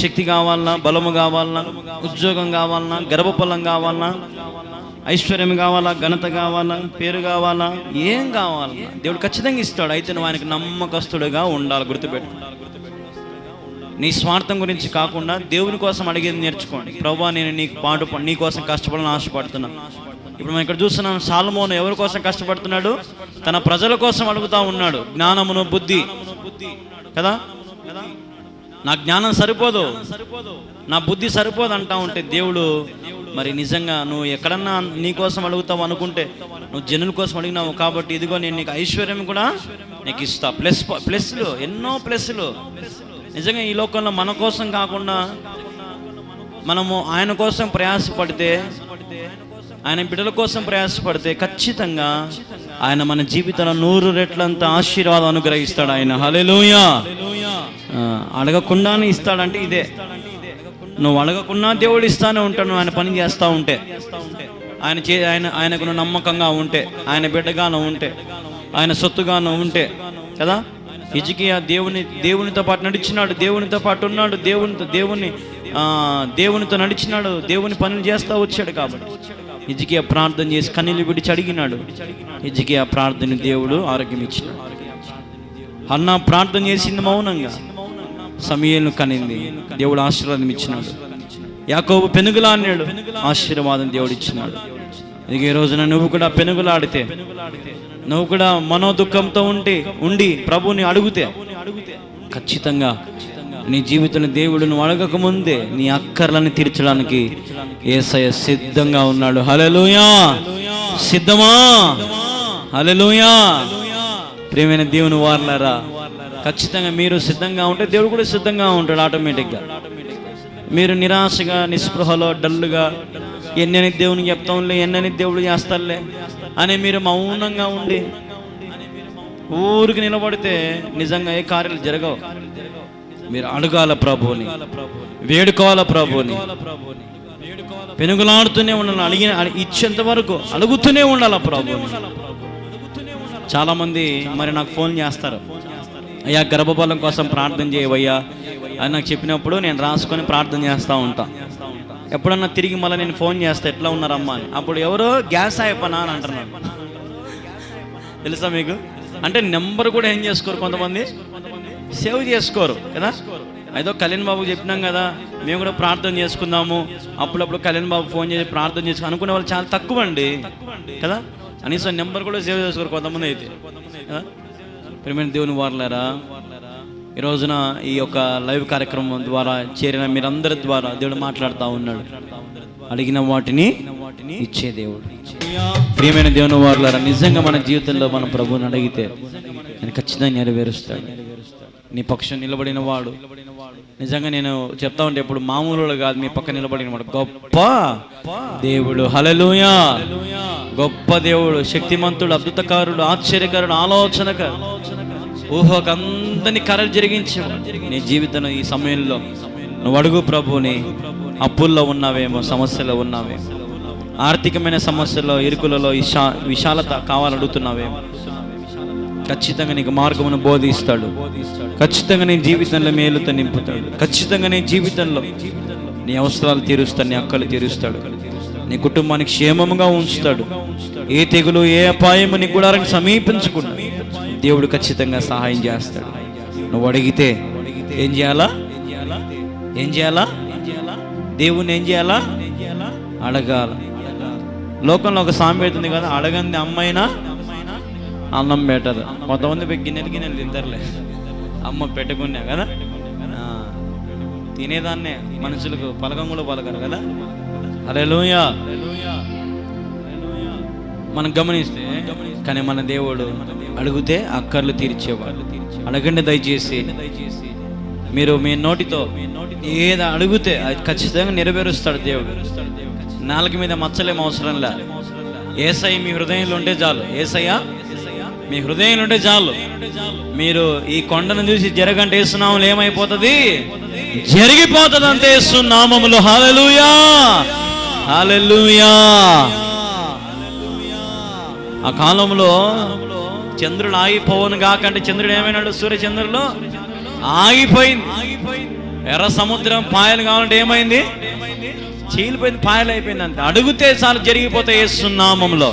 శక్తి కావాలన్నా, బలము కావాలన్నా, ఉద్యోగం కావాలన్నా, గర్భఫలం కావాలన్నా, ఐశ్వర్యం కావాలా, ఘనత కావాలా, పేరు కావాలా, ఏం కావాలన్నా దేవుడు ఖచ్చితంగా ఇస్తాడు. అయితే నువ్వు ఆయనకు నమ్మకస్తుడుగా ఉండాలి. గుర్తుపెట్టు. నీ స్వార్థం గురించి కాకుండా దేవుని కోసం అడిగేది నేర్చుకోండి. ప్రభువా, నేను నీ కోసం కష్టపడాలని ఆశపడుతున్నా. ఇప్పుడు మనం ఇక్కడ చూస్తున్నాం, సాలొమోను ఎవరి కోసం కష్టపడుతున్నాడు? తన ప్రజల కోసం అడుగుతా ఉన్నాడు. జ్ఞానమును, బుద్ధి కదా. నా జ్ఞానం సరిపోదు, నా బుద్ధి సరిపోదు అంటా ఉంటే దేవుడు మరి నిజంగా నువ్వు ఎక్కడన్నా నీ కోసం అడుగుతావు అనుకుంటే నువ్వు జనుల కోసం అడిగినావు కాబట్టి ఇదిగో నేను నీకు ఐశ్వర్యం కూడా నీకు ఇస్తా. ప్లస్లు ఎన్నో ప్లస్లు. నిజంగా ఈ లోకంలో మన కోసం కాకుండా మనము ఆయన కోసం ప్రయాసపడితే, ఆయన బిడ్డల కోసం ప్రయాసపడితే ఖచ్చితంగా ఆయన మన జీవితంలో 100 రెట్లంత ఆశీర్వాదం అనుగ్రహిస్తాడు ఆయన. హల్లెలూయా. అడగకుండానే ఇస్తాడంటే ఇదే. నువ్వు అడగకుండా దేవుడు ఇస్తానే ఉంటాడు. నువ్వు ఆయన పని చేస్తూ ఉంటే, ఆయనకు నమ్మకంగా ఉంటే, ఆయన బిడ్డగాను ఉంటే, ఆయన సొత్తుగాను ఉంటే కదా. హిజ్కియా దేవునితో పాటు నడిచినాడు, దేవునితో పాటు ఉన్నాడు, దేవునితో నడిచినాడు, దేవుని పనులు చేస్తూ వచ్చాడు. కాబట్టి హిజ్కియా ప్రార్థన చేసి కన్నీళ్లు విడిచి అడిగినాడు. హిజ్కియా ప్రార్థన దేవుడు ఆరోగ్యం ఇచ్చినాడు. హన్నా ప్రార్థన చేసింది మౌనంగా, సమూయేలును కనింది, దేవుడు ఆశీర్వాదం ఇచ్చినాడు. యాకోబు పెనుగులాడినాడు, ఆశీర్వాదం దేవుడు ఇచ్చినాడు. ఇక ఈ రోజున నువ్వు కూడా పెనుగులాడితే, నువ్వు కూడా మనోదుఖంతో ఉండి ప్రభుని అడిగితే ఖచ్చితంగా నీ జీవితంలో దేవుడు నువ్వు అడగక ముందే నీ అక్కర్లను తీర్చడానికి యేసయ్య సిద్ధంగా ఉన్నాడు. హల్లెలూయా. సిద్ధమా? హల్లెలూయా. ప్రియమైన దేవుని వారలారా, ఖచ్చితంగా మీరు సిద్ధంగా ఉంటే దేవుడు కూడా సిద్ధంగా ఉంటాడు ఆటోమేటిక్గా. మీరు నిరాశగా, నిస్పృహలో, డల్లుగా ఎన్నని దేవునికి చెప్తాంలే, ఎన్నని దేవుడు చేస్తారులే అని మీరు మౌనంగా ఉండి ఊరికి నిలబడితే నిజంగా ఏ కార్యాలు జరగవు. మీరు అడగాల ప్రభువుని, వేడుకోవాల ప్రభువుని, పెనుగులాడుతూనే ఉండాలి. ఇచ్చేంత వరకు అడుగుతూనే ఉండాలి ప్రభువుని. చాలామంది మరి నాకు ఫోన్ చేస్తారు, అయ్యా గర్భఫలం కోసం ప్రార్థన చేయవయ్యా అని నాకు చెప్పినప్పుడు నేను రాసుకొని ప్రార్థన చేస్తూ ఉంటా. ఎప్పుడన్నా తిరిగి మళ్ళీ నేను ఫోన్ చేస్తా, ఎట్లా ఉన్నారమ్మా అని. అప్పుడు ఎవరో గ్యాస్ అయిపోనా అని అంటున్నాడు. తెలుసా మీకు? అంటే నెంబర్ కూడా ఏం చేసుకోరు, కొంతమంది సేవ్ చేసుకోరు కదా. ఏదో కళ్యాణ్ బాబుకి చెప్పినాం కదా, మేము కూడా ప్రార్థన చేసుకుందాము, అప్పుడప్పుడు కళ్యాణ్ బాబు ఫోన్ చేసి ప్రార్థన చేసుకుని అనుకునే వాళ్ళు చాలా తక్కువ అండి కదా. కనీసం నెంబర్ కూడా సేవ్ చేసుకోరు కొంతమంది అయితే కదా. ప్రియమైన దేవుని వారలారా, ఈ రోజున ఈ యొక్క లైవ్ కార్యక్రమం ద్వారా చేరిన మీరందరి ద్వారా దేవుడు మాట్లాడుతూ ఉన్నాడు. అడిగిన వాటిని ఇచ్చే దేవుడు. ప్రియమైన దేవుని వారలారా, నిజంగా మన జీవితంలో మన ప్రభువుని అడిగితే నేను ఖచ్చితంగా నెరవేరుస్తాడు. నీ పక్షం నిలబడిన వాడు, నిజంగా నేను చెప్తా ఉంటే ఇప్పుడు మామూలు కాదు, మీ పక్క నిలబడిన వాడు గొప్ప దేవుడు. హల్లెలూయా. గొప్ప దేవుడు, శక్తిమంతుడు, అద్భుతకారుడు, ఆశ్చర్యకారుడు, ఆలోచనకారుడు, ఊహకందని కరలు జరిగించే నీ జీవితంలో ఈ సమయంలో నువ్వు అడుగు ప్రభువుని. అప్పుల్లో ఉన్నావేమో, సమస్యలో ఉన్నావేమో, ఆర్థికమైన సమస్యల్లో, ఇరుకులలో విశాలత కావాలడుగుతున్నావేమో, ఖచ్చితంగా నీకు మార్గమును బోధిస్తాడు. ఖచ్చితంగా నీ జీవితంలో మేలుతో నింపుతాడు. ఖచ్చితంగా నీ జీవితంలో నీ అవసరాలు తీరుస్తాడు, నీ అక్కలు తీరుస్తాడు, నీ కుటుంబానికి క్షేమముగా ఉంచుతాడు. ఏ తెగులు, ఏ అపాయము నీ గుడారానికి సమీపించకుండా దేవుడు ఖచ్చితంగా సహాయం చేస్తాడు. నువ్వు అడిగితే ఏం చేయాలా? దేవుణ్ణి ఏం చేయాలా? అడగాలి. లోకంలో ఒక సామెత ఉంది కదా, అడగంది అమ్మైనా అన్నం పెట్టదు. కొంతమంది పోయి గిన్నెలు తింటారులే, అమ్మ పెట్టుకున్నా కదా. తినేదాన్నే మనుషులకు పలకం కూడా పలకరు కదా. హల్లెలూయా. మనం గమనిస్తే కానీ మన దేవుడు అడిగితే అక్కర్లు తీర్చేవాడు. అడగండి దయచేసి. మీరు మీ నోటితో ఏది అడిగితే అది ఖచ్చితంగా నెరవేరుస్తాడు దేవుడు. నాలుగు మీద మచ్చలేం అవసరం లే. యేసయ్య మీ హృదయంలో ఉంటే చాలు. యేసయ్య మీ హృదయంలో ఉంటే చాలు. మీరు ఈ కొండను చూసి జరగంటే యేసునామములో ఏమైపోతుంది? జరిగిపోతుంది అంతే యేసు నామములో. హల్లెలూయా, హల్లెలూయా. ఆ కాలంలో చంద్రుడు ఆగిపోవును కాకంటే చంద్రుడు ఏమైనాడు? సూర్యచంద్రులు ఆగిపోయింది. ఎర్ర సముద్రం పాయలు కావాలంటే ఏమైంది? చీలిపోయింది, పాయలు అయిపోయింది అంతే. అడిగితే చాలు జరిగిపోతాయి యేసు నామములో.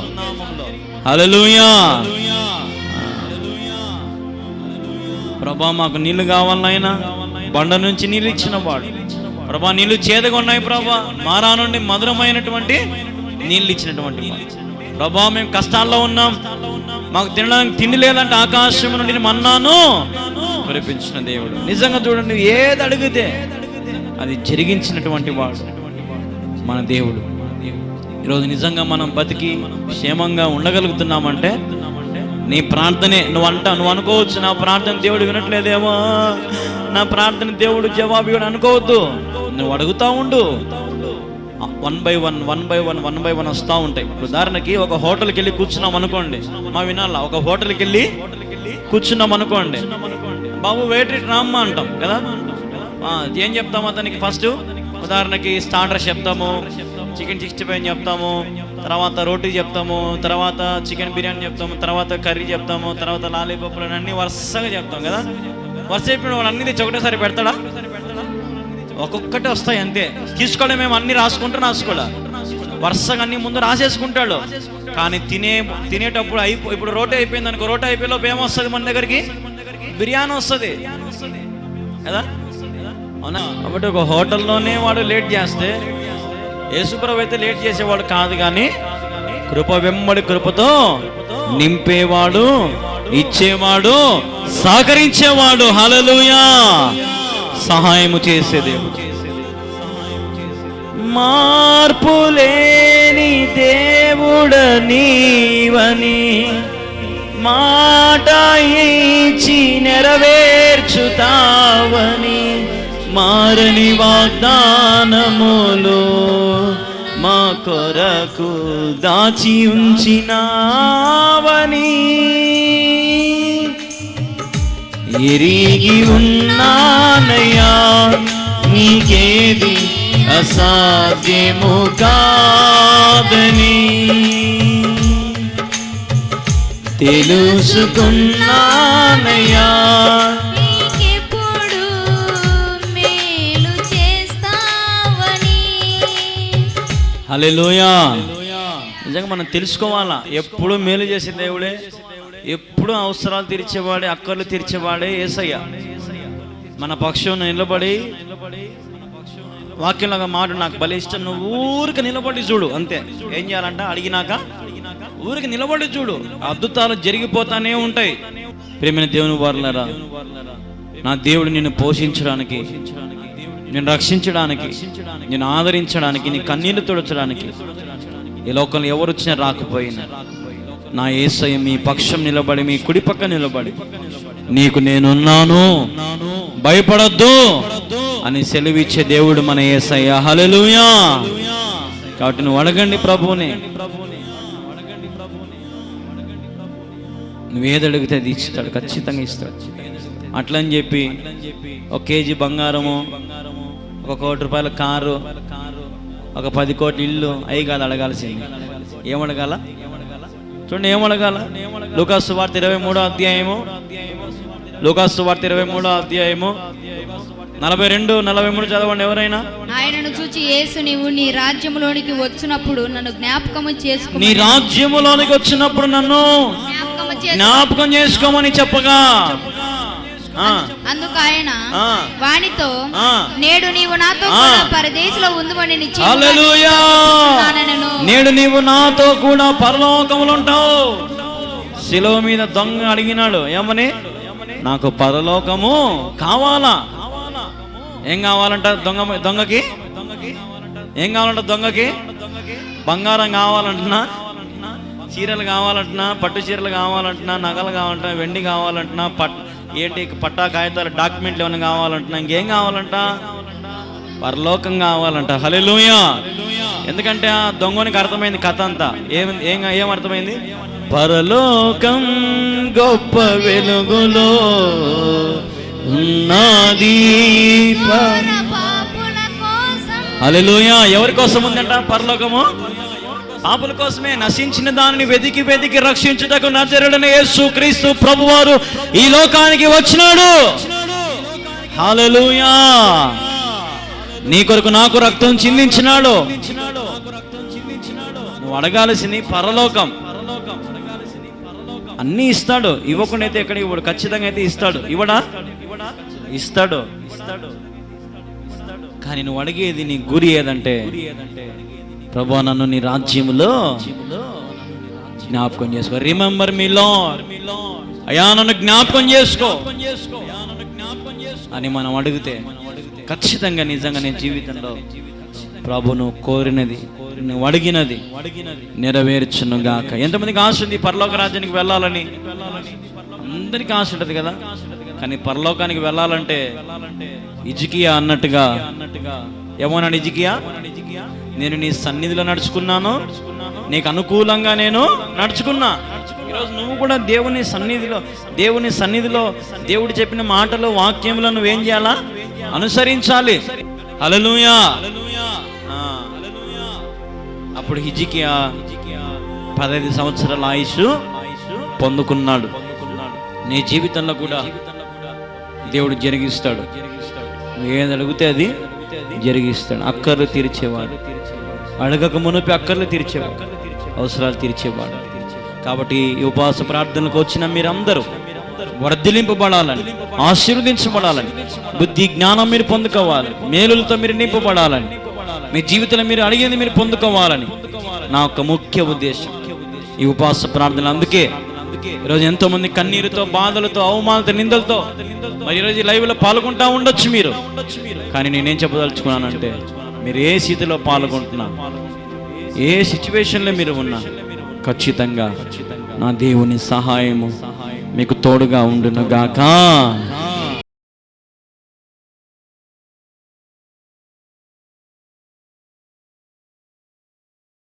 హల్లెలూయా. ప్రభా మాకు నీళ్లు కావాలనైనా బండ నుంచి నీళ్ళు ఇచ్చిన వాడు. ప్రభా నీళ్లు చేదుగా ఉన్నాయి ప్రభా, మారా నుండి మధురమైనటువంటి నీళ్ళు ఇచ్చినటువంటి వాడు. ప్రభా మేము కష్టాల్లో ఉన్నాం, మాకు తినడానికి తిండి లేదంటే ఆకాశం నుండి మన్నాను కురిపించిన దేవుడు. నిజంగా చూడండి, ఏది అడిగితే అది జరిగించినటువంటి వాడు మన దేవుడు. ఈరోజు నిజంగా మనం బతికి క్షేమంగా ఉండగలుగుతున్నామంటే నీ ప్రార్థనే. నువ్వు అనుకోవచ్చు, నా ప్రార్థన దేవుడు వినట్లేదేమో, నా ప్రార్థన దేవుడు జవాబు ఇవ్వడు అనుకోవద్దు. నువ్వు అడుగుతా ఉండు. వన్ బై వన్ వస్తూ ఉంటాయి. ఉదాహరణకి ఒక హోటల్కి వెళ్ళి కూర్చున్నాం అనుకోండి, మా వినాలా, ఒక హోటల్కి వెళ్ళి కూర్చున్నాం అనుకోండి, బాబు వెయిటర్ రామ్మా అంటాం కదా. ఏం చెప్తాము అతనికి? ఫస్ట్ ఉదాహరణకి స్టార్టర్ చెప్తాము, చికెన్ 65 చెప్తాము, తర్వాత రోటీ చెప్తాము, తర్వాత చికెన్ బిర్యానీ చెప్తాము, తర్వాత కర్రీ చెప్తాము, తర్వాత లాలీపాప్లు అన్నీ వరుసగా చెప్తాం కదా. వరుస చెప్పిన వాడు అన్ని తెచ్చి ఒకటేసారి పెడతాడా? ఒక్కొక్కటి వస్తాయి అంతే. తీసుకోవడం మేము అన్ని రాసుకోలే, వరుసగా అన్ని ముందు రాసేసుకుంటాడు. కానీ తినేటప్పుడు ఇప్పుడు రోటీ అయిపోయింది అనుకో, రోటీ అయిపోయేలోపు ఏమొస్తుంది మన దగ్గరికి? బిర్యానీ వస్తుంది కదా, అవునా? కాబట్టి ఒక హోటల్లోనే వాడు లేట్ చేస్తే యేసుప్రభు అయితే లేట్ చేసేవాడు కాదు, కానీ కృప వెంబడి కృపతో నింపేవాడు, ఇచ్చేవాడు, సహకరించేవాడు. హల్లెలూయా. సహాయము చేసేదేవుడు. మార్పులేని దేవుడ నీవని మాట ఇచ్చి నెరవేర్చుతావని, మారని వాగ్దానములు మా కొరకు దాచి ఉంచినావని ఎరిగి ఉన్నానయ్యా, నీకేది అసాధ్యము కాదని తెలుసుకున్నానయ్యా. హల్లెలూయా. నిజంగా మనం తెలుసుకోవాలా, ఎప్పుడు మేలు చేసే దేవుడే, ఎప్పుడు అవసరాలు తీర్చేవాడే, అక్కర్లు తీర్చేవాడే యేసయ్య. మన పక్షం నిలబడి వాక్యంలాగా మాట నాకు భలే ఇష్టం, నువ్వు ఊరికి నిలబడి చూడు అంతే. ఏం చేయాలంట? అడిగినాక ఊరికి నిలబడి చూడు, అద్భుతాలు జరిగిపోతానే ఉంటాయి. ప్రియమైన దేవుని వారలారా, నా దేవుడు నిన్ను పోషించడానికి, నేను రక్షించడానికి, నేను ఆదరించడానికి, నీ కన్నీళ్లు తుడచడానికి ఈ లోకంలో ఎవరు వచ్చినా రాకపోయినా నా యేసయ్య మీ పక్షం నిలబడి, మీ కుడి పక్క నిలబడి, నీకు నేనున్నాను, భయపడద్దు అని సెలవిచ్చే దేవుడు మన యేసయ్య. హల్లెలూయా. కాబట్టి నువ్వు అడగండి ప్రభువుని. నువ్వేది అడిగితే అది ఇస్తాడు, ఖచ్చితంగా ఇస్తాడు. అట్లని చెప్పి 1 కేజీ బంగారము, 1 కోటి రూపాయల కారు, 10 కోట్ల ఇల్లు అవి కాదు అడగాల్సింది. ఏమడగాల? చూడండి, ఏమడగాల? లూకాసు సువార్త 23వ అధ్యాయము, లూకాసు సువార్త 23వ అధ్యాయము 42-43 చదవండి ఎవరైనా. ఆయనను చూచి యేసు, నీవు నీ రాజ్యములోనికి వచ్చినప్పుడు నన్ను జ్ఞాపకము చేసుకో. నీ రాజ్యములోనికి వచ్చినప్పుడు నన్ను జ్ఞాపకం చేసుకోమని చెప్పగా అందుకు ఆయన ఆ. వానితో ఆ. నేడు నీవు నాతో ఆ. కూడా పరదేశంలో ఉందుమని హల్లెలూయా. నేడు నీవు నాతో కూడా పరలోకములో ఉంటావు. శిలువ మీద దొంగ అడిగినాడు ఏమని? నాకు పరలోకము కావాలా. ఏం కావాలంట దొంగకి? ఏం కావాలంట దొంగకి? బంగారం కావాలంటున్నా, చీరలు కావాలంటున్నా, పట్టు చీరలు కావాలంటున్నా, నగలు కావాలంటున్నా, వెండి కావాలంటున్నా, ఏంటి పట్టా కాగితాలు డాక్యుమెంట్లు ఏమైనా కావాలంటున్నా, ఇంకేం కావాలంట? పరలోకం కావాలంట. హల్లెలూయా. ఎందుకంటే ఆ దొంగనికి అర్థమైంది కథ అంతా. ఏం అర్థమైంది? పరలోకం గొప్ప వెలుగులో ఉన్నది. హల్లెలూయా. ఎవరి కోసం ఉందంట పరలోకము? పాపుల కోసమే. నశించిన దానిని వెతికి వెతికి రక్షించుటకు నజరేయుడైన యేసుక్రీస్తు ప్రభువారు ఈ లోకానికి వచ్చినాడు. హల్లెలూయా. నీ కొరకు నాకు రక్తం చిందించినాడు. నువ్వు అడగాల్సింది పరలోకం. అన్నీ ఇస్తాడు. ఇవ్వకుండా అయితే ఎక్కడ ఇవ్వడు. ఖచ్చితంగా అయితే ఇస్తాడు. ఇవ్వడా? ఇస్తాడు. కానీ నువ్వు అడిగేది నీ గురి ఏదంటే, ప్రభువా నన్ను నీ రాజ్యములో జ్ఞాపకం చేసుకో. Remember me lord. అయ్యా నన్ను జ్ఞాపకం చేసుకో అని మనం అడిగితే ఖచ్చితంగా నిజంగా నీ జీవితంలో ప్రభు నువ్వు కోరినది, నువ్వు అడిగినది నెరవేర్చును గాక. ఎంతమందికి ఆశ ఉంది పరలోక రాజ్యానికి వెళ్ళాలని? అందరికీ ఆశ ఉంటుంది కదా. కానీ పరలోకానికి వెళ్ళాలంటే హిజ్కియా అన్నట్టుగా ఏమన్నాడు హిజ్కియా? నేను నీ సన్నిధిలో నడుచుకున్నాను, నీకు అనుకూలంగా నేను నడుచుకున్నా. ఈరోజు నువ్వు కూడా దేవుని సన్నిధిలో దేవుడు చెప్పిన మాటలు, వాక్యములను నువ్వేం చేయాలా? అనుసరించాలి. హల్లెలూయా. అప్పుడు హిజ్కియా 15 సంవత్సరాల ఆయుష్ పొందుకున్నాడు. నీ జీవితంలో కూడా దేవుడు జరిగిస్తాడు. ఏది అడిగితే అది జరిగిస్తాడు. అక్కర్లు తీర్చేవాడు. అడగక మునుపి అక్కర్లు తీర్చేవాడు, అవసరాలు తీర్చేవాడు. కాబట్టి ఈ ఉపవాస ప్రార్థనలకు వచ్చిన మీరందరూ వర్ధిలింపబడాలని, ఆశీర్వదించబడాలని, బుద్ధి జ్ఞానం మీరు పొందుకోవాలి, మేలులతో మీరు నింపబడాలని, మీ జీవితంలో మీరు అడిగేది మీరు పొందుకోవాలని నా యొక్క ముఖ్య ఉద్దేశం ఈ ఉపవాస ప్రార్థన. అందుకే ఈరోజు ఎంతో మంది కన్నీరుతో, బాధలతో, అవమానాలతో, నిందలతో మరి ఈరోజు లైవ్లో పాల్గొంటా ఉండొచ్చు మీరు. కానీ నేనేం చెప్పదలుచుకున్నానంటే, మీరు ఏ స్థితిలో పాల్గొంటున్నా, ఏ సిచ్యువేషన్లో మీరు ఉన్నా, ఖచ్చితంగా నా దేవుని సహాయము మీకు తోడుగా ఉండును గాక.